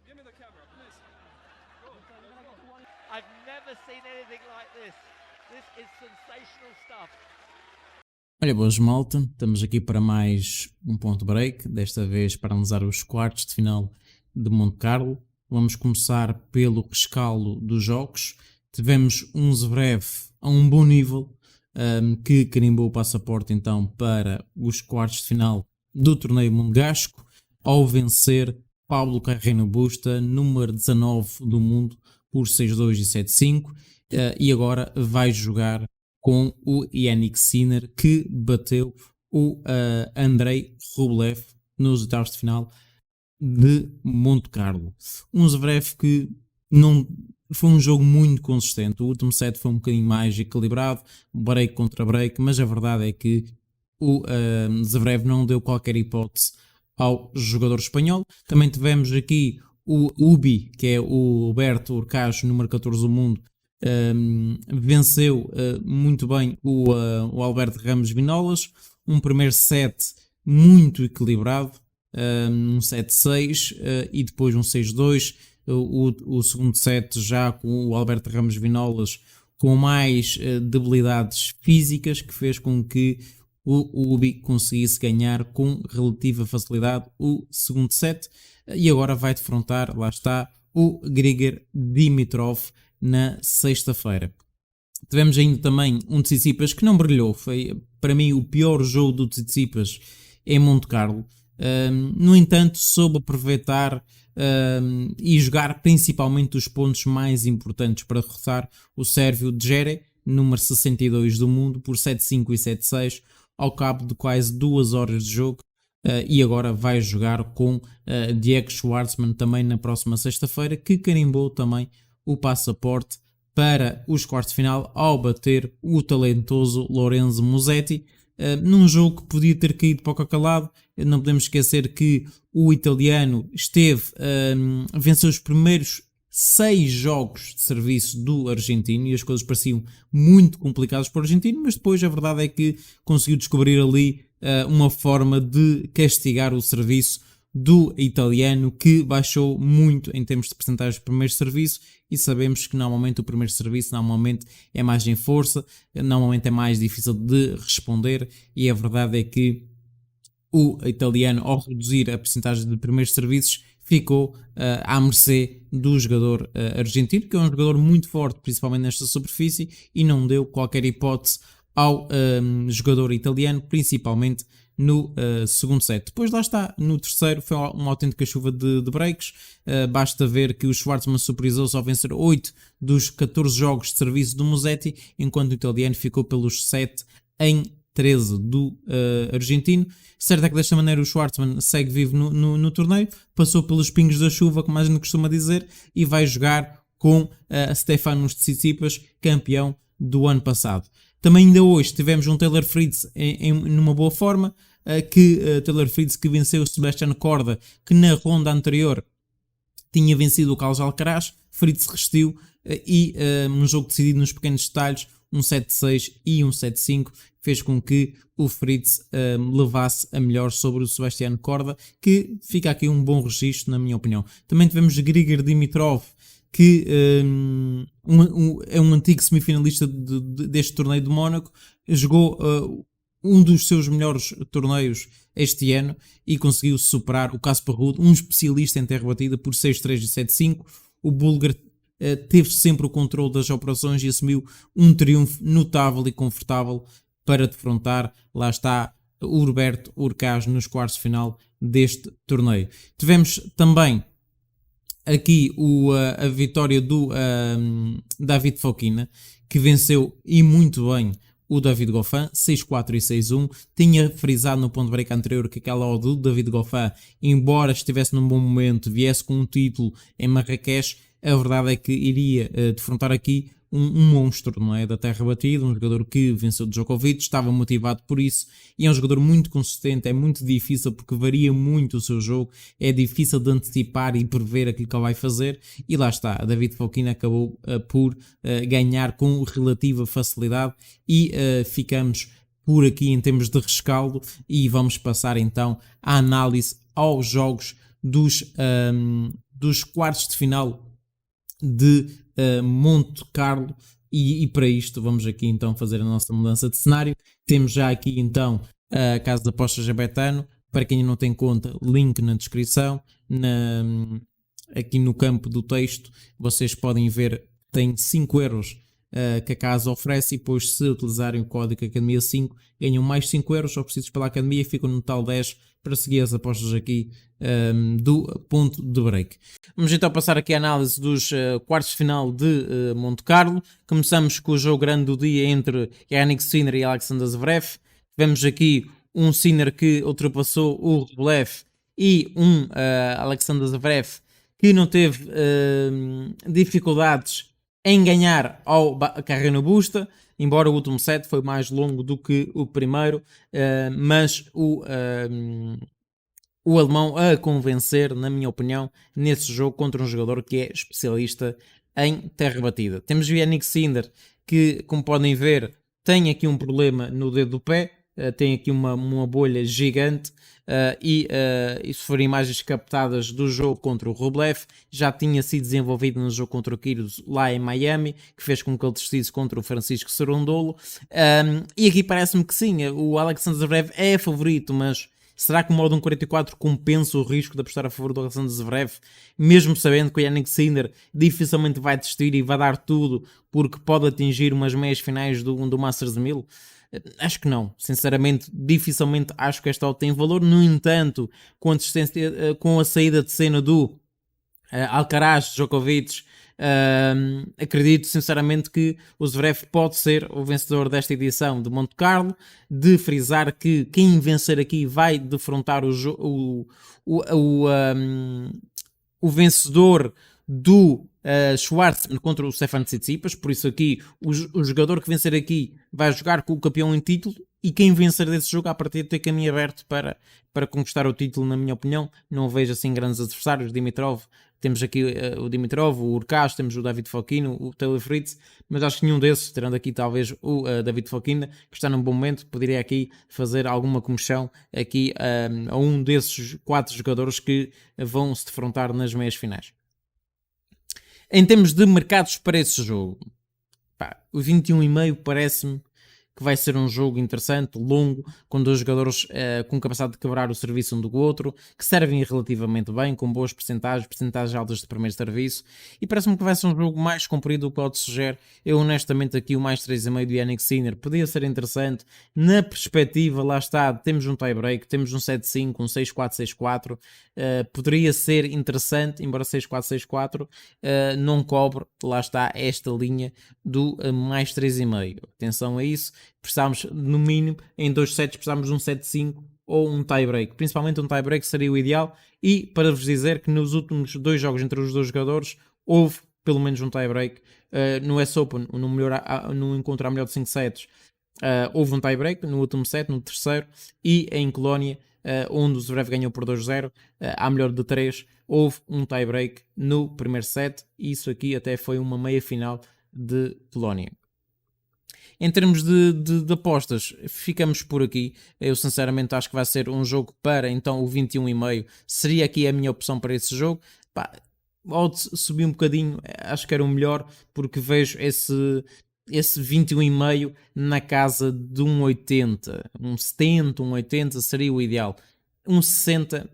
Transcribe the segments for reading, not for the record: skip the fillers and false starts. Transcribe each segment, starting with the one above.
I've never seen anything like this. This is sensational stuff. Olha, boas malta, estamos aqui para mais um ponto break, desta vez para analisar os quartos de final de Monte Carlo. Vamos começar pelo rescaldo dos jogos. Tivemos um Zverev a um bom nível, que carimbou o passaporte então para os quartos de final do torneio monegasco, ao vencer Pablo Carreño Busta, número 19 do mundo, por 6-2 e 7-5, e agora vai jogar com o Jannik Sinner, que bateu o Andrei Rublev nos oitavos de final de Monte Carlo. Um Zverev que não foi um jogo muito consistente. O último set foi um bocadinho mais equilibrado, break contra break, mas a verdade é que o Zverev não deu qualquer hipótese ao jogador espanhol. Também tivemos aqui o Ubi, que é o Huberto Hurkacz, número 14 do mundo, venceu muito bem o Alberto Ramos Vinolas. Um primeiro set muito equilibrado, um 7-6 e depois um 6-2. O segundo set já com o Alberto Ramos Vinolas com mais debilidades físicas, que fez com que o Ubi conseguisse ganhar com relativa facilidade o segundo set, e agora vai defrontar, lá está, o Grigor Dimitrov na sexta-feira. Tivemos ainda também um Tsitsipas que não brilhou, foi para mim o pior jogo do Tsitsipas em Monte Carlo. No entanto, soube aproveitar e jogar principalmente os pontos mais importantes para derrotar o sérvio Djere, número 62 do mundo, por 7-5 e 7-6, ao cabo de quase 2 horas de jogo. E agora vai jogar com Diego Schwartzman também na próxima sexta-feira, que carimbou também o passaporte para os quartos de final ao bater o talentoso Lorenzo Musetti, num jogo que podia ter caído para o calado. Não podemos esquecer que o italiano venceu os primeiros 6 jogos de serviço do argentino e as coisas pareciam muito complicadas para o argentino, mas depois a verdade é que conseguiu descobrir ali uma forma de castigar o serviço do italiano, que baixou muito em termos de percentagem de primeiro serviço, e sabemos que normalmente o primeiro serviço é mais em força, normalmente é mais difícil de responder, e a verdade é que o italiano, ao reduzir a percentagem de primeiros serviços, ficou à mercê do jogador argentino, que é um jogador muito forte, principalmente nesta superfície, e não deu qualquer hipótese ao jogador italiano, principalmente no segundo set. Depois lá está, no terceiro foi uma autêntica chuva de breaks. Basta ver que o Schwartzman superiorizou-se ao vencer 8 dos 14 jogos de serviço do Musetti, enquanto o italiano ficou pelos 7 em 13 do argentino. Certo é que desta maneira o Schwartzman segue vivo no torneio, passou pelos pingos da chuva, como a gente costuma dizer, e vai jogar com Stefanos Tsitsipas, campeão do ano passado. Também ainda hoje tivemos um Taylor Fritz numa boa forma, Taylor Fritz que venceu o Sebastian Korda, que na ronda anterior tinha vencido o Carlos Alcaraz. Fritz resistiu e um jogo decidido nos pequenos detalhes, um 7-6 e um 7-5, fez com que o Fritz levasse a melhor sobre o Sebastian Korda, que fica aqui um bom registro, na minha opinião. Também tivemos Grigor Dimitrov, que é um antigo semifinalista deste torneio de Mónaco, jogou um dos seus melhores torneios este ano e conseguiu superar o Casper Ruud, um especialista em terra batida, por 6-3 e 7-5. O búlgaro teve sempre o controle das operações e assumiu um triunfo notável e confortável para defrontar, lá está, o Huberto Hurkacz nos quartos de final deste torneio. Tivemos também aqui a vitória do David Fokina, que venceu e muito bem o David Goffin, 6-4 e 6-1. Tinha frisado no ponto break anterior que aquela odd do David Goffin, embora estivesse num bom momento, viesse com um título em Marrakech, a verdade é que iria defrontar aqui um monstro, não é, da terra batida, um jogador que venceu Djokovic, estava motivado por isso, e é um jogador muito consistente. É muito difícil porque varia muito o seu jogo, é difícil de antecipar e prever aquilo que ele vai fazer, e lá está, David Fokina acabou por ganhar com relativa facilidade, e ficamos por aqui em termos de rescaldo, e vamos passar então à análise aos jogos dos quartos de final de Monte Carlo. E para isto vamos aqui então fazer a nossa mudança de cenário. Temos já aqui então a casa de apostas da Betano. Para quem não tem conta, link na descrição. Aqui no campo do texto vocês podem ver, tem 5 euros que a casa oferece, e depois, se utilizarem o código Academia 5, ganham mais 5 euros oferecidos pela Academia e ficam no total 10 para seguir as apostas aqui do ponto de break. Vamos então passar aqui a análise dos quartos de final de Monte Carlo. Começamos com o jogo grande do dia entre Jannik Sinner e Alexander Zverev. Tivemos aqui um Sinner que ultrapassou o Rublev e um Alexander Zverev que não teve dificuldades em ganhar ao Carreño Busta, embora o último set foi mais longo do que o primeiro, mas o alemão a convencer, na minha opinião, nesse jogo contra um jogador que é especialista em terra batida. Temos o Jannik Sinner, que, como podem ver, tem aqui um problema no dedo do pé, tem aqui uma bolha gigante, e se forem imagens captadas do jogo contra o Rublev, já tinha sido desenvolvido no jogo contra o Kyrgios lá em Miami, que fez com que ele desistisse contra o Francisco Cerundolo, e aqui parece-me que sim, o Alexander Zverev é favorito, mas será que o modo 1.44 compensa o risco de apostar a favor do Alexander Zverev, mesmo sabendo que o Jannik Sinner dificilmente vai desistir e vai dar tudo porque pode atingir umas meias finais do Masters 1000? Acho que não, sinceramente, dificilmente acho que esta odd tem valor. No entanto, com a saída de cena do Alcaraz, Djokovic, acredito sinceramente que o Zverev pode ser o vencedor desta edição de Monte Carlo. De frisar que quem vencer aqui vai defrontar o vencedor do Schwartzman contra o Stefano Tsitsipas. Por isso aqui o jogador que vencer aqui vai jogar com o campeão em título, e quem vencer desse jogo a partir de ter caminho aberto para conquistar o título, na minha opinião. Não vejo assim grandes adversários. Dimitrov, temos aqui o Dimitrov, o Urkaz, temos o David Fokina, o Taylor Fritz, mas acho que nenhum desses, tirando aqui talvez o David Fokina, que está num bom momento, poderia aqui fazer alguma comichão aqui a um desses 4 jogadores que vão se defrontar nas meias finais. Em termos de mercados para esse jogo, o 21,5 parece-me que vai ser um jogo interessante, longo, com 2 jogadores com capacidade de quebrar o serviço um do outro, que servem relativamente bem, com boas percentagens altas de primeiro serviço, e parece-me que vai ser um jogo mais comprido do que pode sugerir. Eu honestamente aqui o mais 3,5 do Jannik Sinner podia ser interessante, na perspectiva, lá está, temos um tie-break, temos um 7-5, um 6-4, 6-4, poderia ser interessante, embora 6-4, 6-4 não cobre, lá está, esta linha do mais 3,5. Atenção a isso. Precisamos, no mínimo, em 2 sets, precisamos de um 7-5 ou um tie-break. Principalmente um tie-break seria o ideal. E para vos dizer que nos últimos 2 jogos entre os 2 jogadores houve pelo menos um tie-break. No US Open, no encontro à melhor de 5 sets, houve um tie-break no último set, no terceiro. E em Colónia, onde o Zverev ganhou por 2-0, à melhor de 3, houve um tie-break no primeiro set. E isso aqui até foi uma meia final de Colónia. Em termos de apostas, ficamos por aqui. Eu sinceramente acho que vai ser um jogo para então o 21,5. Seria aqui a minha opção para esse jogo. Odds subi um bocadinho, acho que era o melhor, porque vejo esse 21,5 na casa de 1,80. 1,70, 1,80 seria o ideal. 1,60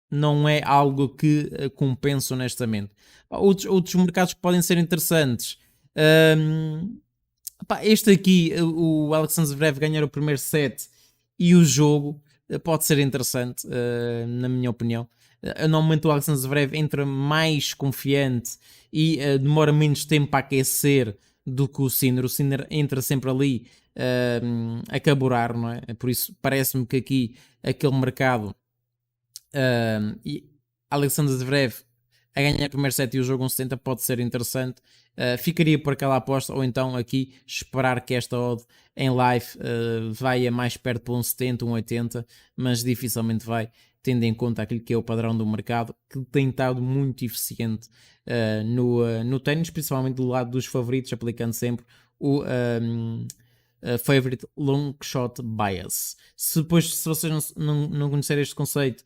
não é algo que compensa honestamente. Outros mercados que podem ser interessantes. Este aqui, o Alexander Zverev ganhar o primeiro set e o jogo pode ser interessante, na minha opinião. Normalmente o Alexander Zverev entra mais confiante e demora menos tempo a aquecer do que o Sinner. O Sinner entra sempre ali a carburar, não é? Por isso parece-me que aqui aquele mercado e Alexander Zverev a ganhar o primeiro set e o jogo 1,70 pode ser interessante. Ficaria por aquela aposta, ou então aqui esperar que esta odd em live vai a mais perto de 1,70, 1,80, mas dificilmente vai, tendo em conta aquilo que é o padrão do mercado, que tem estado muito eficiente no ténis, principalmente do lado dos favoritos, aplicando sempre o Favorite Long Shot Bias. Se vocês não conhecerem este conceito,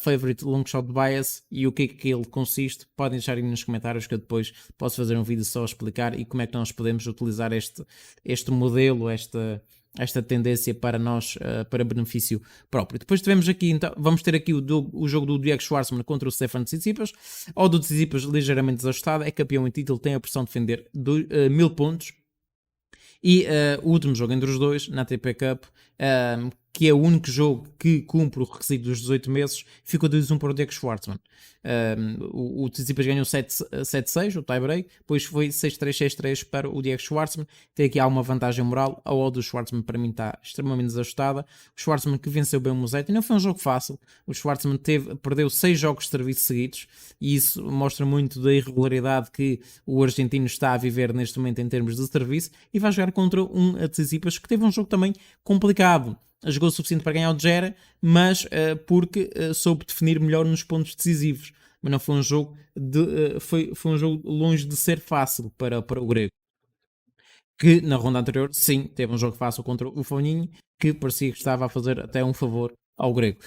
Favorite Long Shot Bias e o que é que ele consiste, podem deixar aí nos comentários que eu depois posso fazer um vídeo só a explicar e como é que nós podemos utilizar este modelo, esta tendência para nós, para benefício próprio. Depois tivemos aqui, então, vamos ter aqui o jogo do Diego Schwartzman contra o Stefan Tsitsipas. O do Tsitsipas ligeiramente desajustado, é campeão em título, tem a pressão de defender 1000 pontos. E o último jogo entre os dois, na ATP Cup, que é o único jogo que cumpre o requisito dos 18 meses, ficou 2-1 para o Diego Schwartzman. O Tsitsipas ganhou 7-6, o tie-break, depois foi 6-3, 6-3 para o Diego Schwartzman. Tem aqui alguma vantagem moral. A odd do Schwartzman para mim está extremamente desajustada. O Schwartzman que venceu bem o Musetti, não foi um jogo fácil. O Schwartzman perdeu 6 jogos de serviço seguidos e isso mostra muito da irregularidade que o argentino está a viver neste momento em termos de serviço, e vai jogar contra um Tsitsipas que teve um jogo também complicado. Jogou o suficiente para ganhar o Jera, mas porque soube definir melhor nos pontos decisivos. Mas não foi um jogo foi um jogo longe de ser fácil para o grego. Que na ronda anterior, sim, teve um jogo fácil contra o Fognini, que parecia que estava a fazer até um favor ao grego.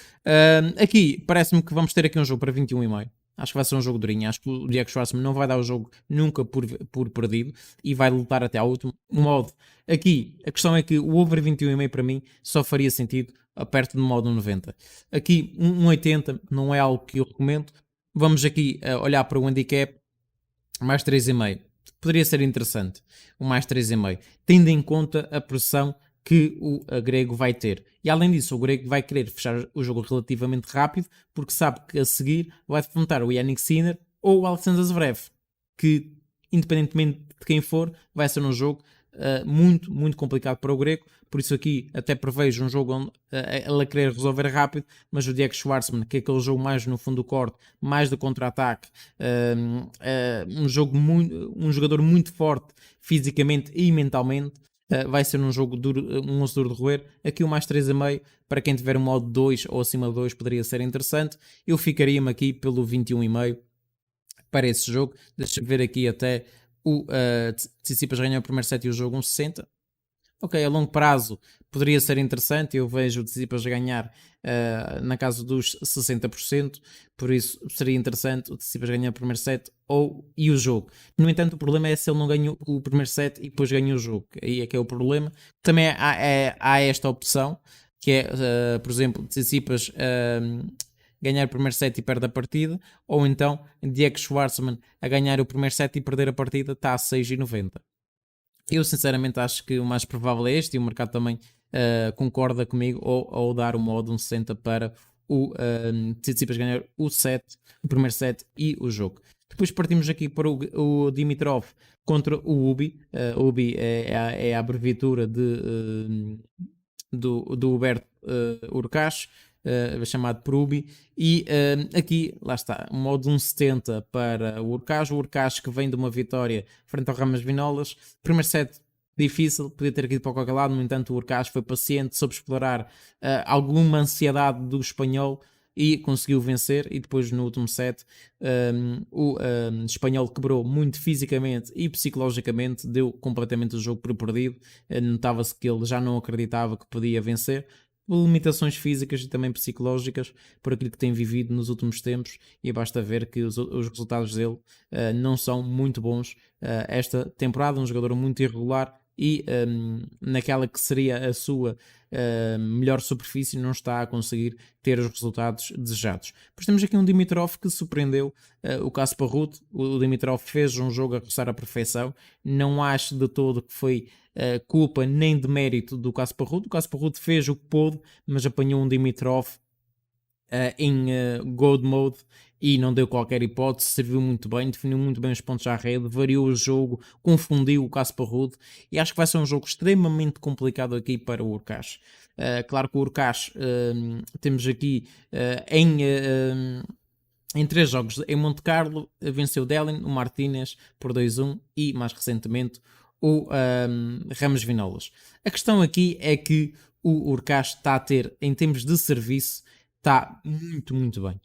Aqui, parece-me que vamos ter aqui um jogo para 21,5. Acho que vai ser um jogo durinho. Acho que o Diego Schwartzman não vai dar o jogo nunca por perdido e vai lutar até ao último modo. Aqui, a questão é que o over 21,5 para mim só faria sentido perto do modo 90. Aqui, 1,80 não é algo que eu recomendo. Vamos aqui olhar para o handicap, mais 3,5. Poderia ser interessante, o mais 3,5, tendo em conta a pressão que o grego vai ter. E além disso, o grego vai querer fechar o jogo relativamente rápido, porque sabe que a seguir vai defrontar o Jannik Sinner ou o Alexander Zverev, que independentemente de quem for, vai ser um jogo muito, muito complicado para o grego. Por isso aqui até prevejo um jogo onde ela querer resolver rápido, mas o Diego Schwartzman, que é aquele jogo mais no fundo do corte, mais de contra-ataque, um jogador muito forte fisicamente e mentalmente, vai ser um jogo duro, um osso duro de roer. Aqui o mais 3,5, para quem tiver um modo 2 ou acima de 2, poderia ser interessante. Eu ficaria-me aqui pelo 21,5 para esse jogo. Deixa-me ver aqui até o Tsitsipas ganhou o primeiro set e o jogo 1,60. Ok, a longo prazo poderia ser interessante. Eu vejo o Tsitsipas ganhar na casa dos 60%, por isso seria interessante o Tsitsipas ganhar o primeiro set e o jogo. No entanto, o problema é se ele não ganha o primeiro set e depois ganha o jogo. Aí é que é o problema. Também há esta opção, que é, por exemplo, Tsitsipas ganhar o primeiro set e perde a partida, ou então Diego Schwartzman a ganhar o primeiro set e perder a partida, está a 6,90. Eu sinceramente acho que o mais provável é este, e o mercado também concorda comigo, ou dar o modo 1,60 para o Tsitsipas ganhar o primeiro set e o jogo. Depois partimos aqui para o Dimitrov contra o Ubi. Ubi é a abreviatura do Hubert Hurkacz, chamado por Ubi, e aqui, lá está, um modo 1,70 para o Hurkacz que vem de uma vitória frente ao Ramas Vinolas. Primeiro set difícil, podia ter ido para qualquer lado, no entanto o Hurkacz foi paciente, soube explorar alguma ansiedade do espanhol e conseguiu vencer. E depois no último set o espanhol quebrou muito fisicamente e psicologicamente, deu completamente o jogo por perdido. Notava-se que ele já não acreditava que podia vencer, limitações físicas e também psicológicas por aquilo que tem vivido nos últimos tempos, e basta ver que os resultados dele não são muito bons esta temporada. Um jogador muito irregular e naquela que seria a sua melhor superfície não está a conseguir ter os resultados desejados. Depois temos aqui um Dimitrov que surpreendeu o Casper Ruud. O Dimitrov fez um jogo a roçar a perfeição. Não acho de todo que foi culpa nem de mérito do Casper Ruud. O Casper Ruud fez o que pôde, mas apanhou um Dimitrov em gold mode e não deu qualquer hipótese. Serviu muito bem, definiu muito bem os pontos à rede, variou o jogo, confundiu o Casper Ruud, e acho que vai ser um jogo extremamente complicado aqui para o Hurkacz. Claro que o Hurkacz temos aqui em 3 jogos em Monte Carlo, venceu Dellin, o Martínez por 2-1 e mais recentemente o Ramos Vinolas. A questão aqui é que o Hurkacz está a ter, em termos de serviço, está muito, muito bem.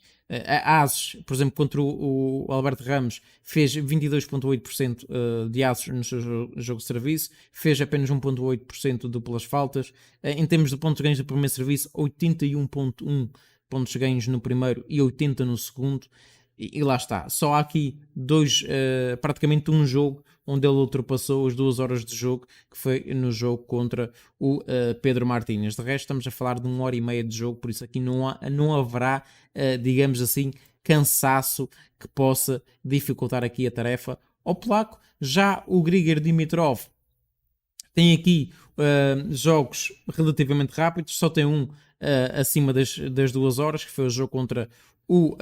A aces, por exemplo, contra o Alberto Ramos, fez 22,8% de aces no seu jogo de serviço, fez apenas 1,8% duplas faltas. Em termos de pontos ganhos do primeiro serviço, 81,1 pontos ganhos no primeiro e 80 no segundo. E lá está, só há aqui praticamente um jogo onde ele ultrapassou as 2 horas de jogo, que foi no jogo contra o Pedro Martínez. De resto, estamos a falar de 1 hora e meia de jogo, por isso aqui não haverá, digamos assim, cansaço que possa dificultar aqui a tarefa ao polaco. Já o Grigor Dimitrov tem aqui jogos relativamente rápidos, só tem um acima das 2 horas, que foi o jogo contra o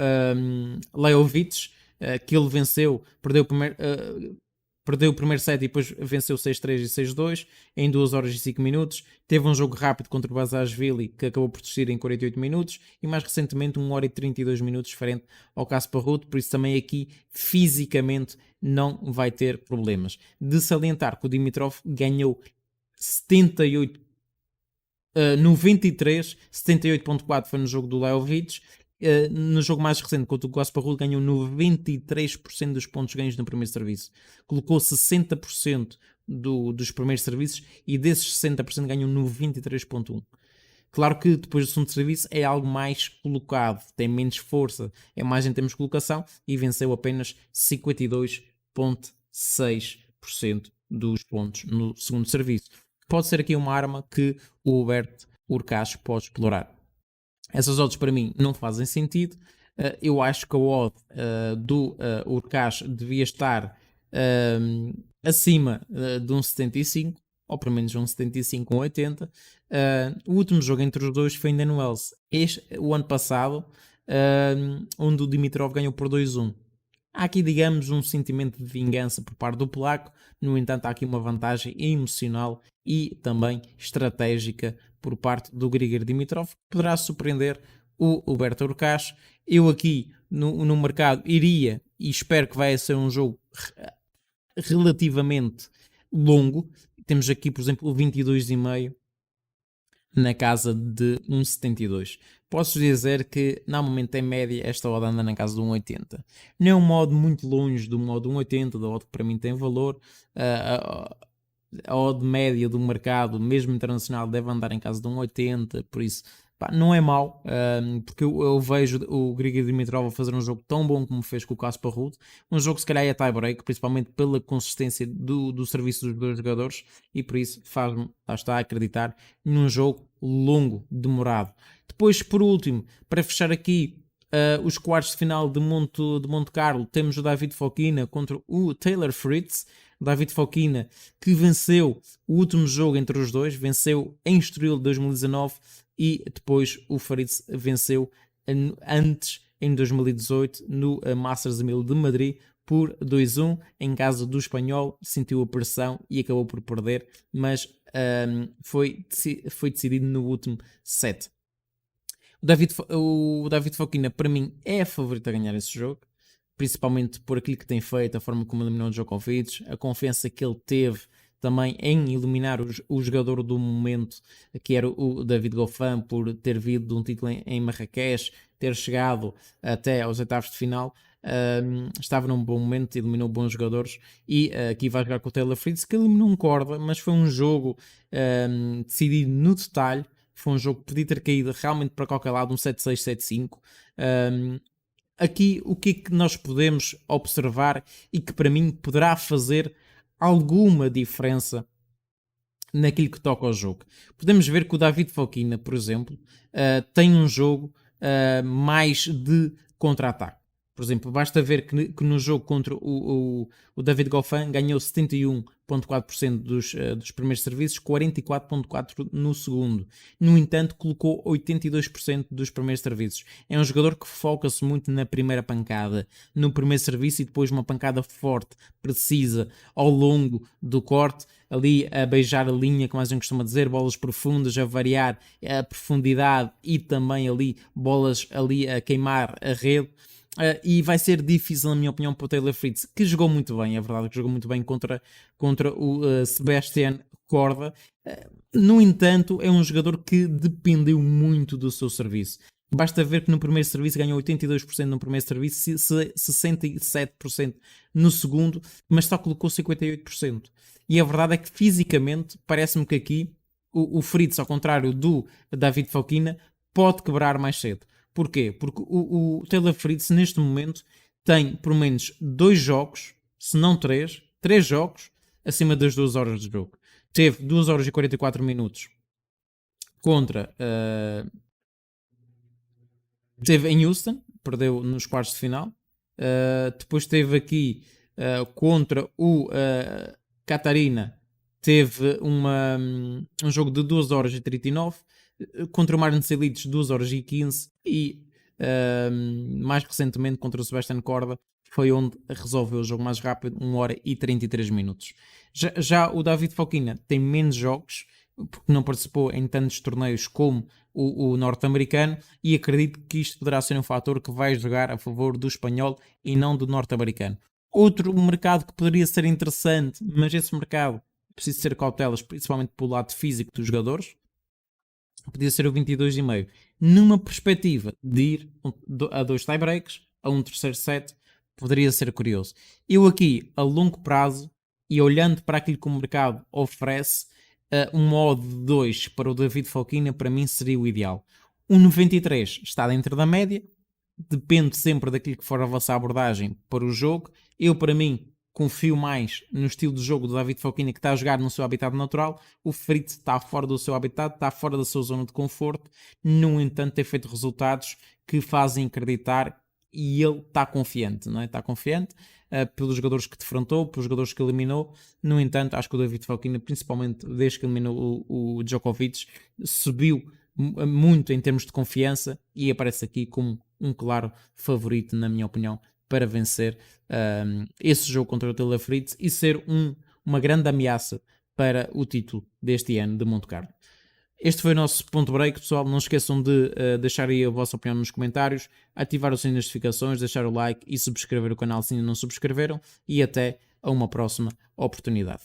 Leovic, que ele venceu, perdeu o primeiro set e depois venceu 6-3 e 6-2 em 2 horas e 5 minutos. Teve um jogo rápido contra o Bazashvili que acabou por desistir em 48 minutos e mais recentemente 1 hora e 32 minutos frente ao Casper Ruud, por isso também aqui fisicamente não vai ter problemas. De salientar que o Dimitrov ganhou 93, 78.4 foi no jogo do Leovic. No jogo mais recente contra o Casper Ruud ganhou 93% dos pontos ganhos no primeiro serviço, colocou 60% dos primeiros serviços e desses 60% ganhou 93.1%. Claro que depois do segundo serviço é algo mais colocado, tem menos força, é mais em termos de colocação e venceu apenas 52.6% dos pontos no segundo serviço. Pode ser aqui uma arma que o Hubert Hurkacz pode explorar. Essas odds para mim não fazem sentido. Eu acho que a odd do Hurkacz devia estar acima de um 75, ou pelo menos um 75, um 80. O último jogo entre os dois foi em Dan Wells. O ano passado, onde o Dimitrov ganhou por 2-1. Há aqui, digamos, um sentimento de vingança por parte do polaco. No entanto, há aqui uma vantagem emocional e também estratégica por parte do Grigor Dimitrov, que poderá surpreender o Hubert Hurkacz. Eu aqui no mercado iria, e espero que vai ser um jogo relativamente longo. Temos aqui, por exemplo, o 22,5 na casa de 1,72. Posso dizer que normalmente em média esta odd anda na casa de 1,80. Não é um modo muito longe do modo 1,80, da odd que para mim tem valor. A odd média do mercado, mesmo internacional, deve andar em casa de 1,80, por isso não é mau, porque eu vejo o Grigor Dimitrov a fazer um jogo tão bom como fez com o Casper Ruud, um jogo que se calhar é tie-break, principalmente pela consistência do serviço dos dois jogadores, e por isso faz-me, lá está, acreditar num jogo longo, demorado. Depois, por último, para fechar aqui os quartos de final de Monte Carlo, temos o David Fokina contra o Taylor Fritz. David Fokina, que venceu o último jogo entre os dois, venceu em Estoril de 2019 e depois o Fritz venceu antes, em 2018, no Masters 1000 de Madrid por 2-1. Em casa do espanhol, sentiu a pressão e acabou por perder, mas foi decidido no último set. O David Fokina, para mim, é a favorita a ganhar esse jogo, principalmente por aquilo que tem feito, a forma como eliminou o Djokovic, a confiança que ele teve também em eliminar o jogador do momento, que era o David Goffin, por ter vindo de um título em Marrakech, ter chegado até aos oitavos de final. Estava num bom momento, eliminou bons jogadores e aqui vai jogar com o Taylor Fritz, que eliminou um corda, mas foi um jogo decidido no detalhe. Foi um jogo que podia ter caído realmente para qualquer lado, um 7-6, 7-5. Aqui o que é que nós podemos observar e que para mim poderá fazer alguma diferença naquilo que toca ao jogo? Podemos ver que o David Fokina, por exemplo, tem um jogo mais de contra-ataque. Por exemplo, basta ver que no jogo contra o David Goffin ganhou 71,4% dos primeiros serviços, 44,4% no segundo. No entanto, colocou 82% dos primeiros serviços. É um jogador que foca-se muito na primeira pancada, no primeiro serviço e depois uma pancada forte, precisa, ao longo do corte, ali a beijar a linha, como a gente costuma dizer, bolas profundas, a variar a profundidade e também ali bolas ali a queimar a rede. E vai ser difícil, na minha opinião, para o Taylor Fritz, que jogou muito bem, é verdade que jogou muito bem contra o Sebastian Korda. No entanto, é um jogador que dependeu muito do seu serviço. Basta ver que no primeiro serviço ganhou 82% no primeiro serviço, 67% no segundo, mas só colocou 58%. E a verdade é que fisicamente parece-me que aqui o Fritz, ao contrário do David Fokina, pode quebrar mais cedo. Porquê? Porque o Taylor Fritz neste momento tem por menos 2 jogos, se não 3 jogos acima das 2 horas de jogo. Teve 2 horas e 44 minutos contra... Teve em Houston, perdeu nos quartos de final. Depois teve aqui contra o Catarina, teve um jogo de 2 horas e 39. Contra o Marin Cilic, 2 horas e 15. E mais recentemente contra o Sebastian Korda, foi onde resolveu o jogo mais rápido, 1 hora e 33 minutos. Já o David Fokina tem menos jogos, porque não participou em tantos torneios como o norte-americano, e acredito que isto poderá ser um fator que vai jogar a favor do espanhol e não do norte-americano. Outro mercado que poderia ser interessante, mas esse mercado precisa ser cautelas, principalmente pelo lado físico dos jogadores, podia ser o 22,5. Numa perspectiva de ir a 2 tiebreaks, a um terceiro set, poderia ser curioso. Eu aqui, a longo prazo, e olhando para aquilo que o mercado oferece, um modo de 2 para o David Fokina para mim seria o ideal. 1,93 está dentro da média, depende sempre daquilo que for a vossa abordagem para o jogo. Eu, para mim, confio mais no estilo de jogo do David Fokina, que está a jogar no seu habitat natural. O Fritz está fora do seu habitat, está fora da sua zona de conforto. No entanto, tem feito resultados que fazem acreditar, e ele está confiante, não é? Está confiante pelos jogadores que defrontou, pelos jogadores que eliminou. No entanto, acho que o David Fokina, principalmente desde que eliminou o Djokovic, subiu muito em termos de confiança e aparece aqui como um claro favorito, na minha opinião, para vencer esse jogo contra o Taylor Fritz e ser uma grande ameaça para o título deste ano de Monte Carlo. Este foi o nosso ponto break, pessoal. Não esqueçam de deixar aí a vossa opinião nos comentários, ativar o sininho das notificações, deixar o like e subscrever o canal se ainda não subscreveram, e até a uma próxima oportunidade.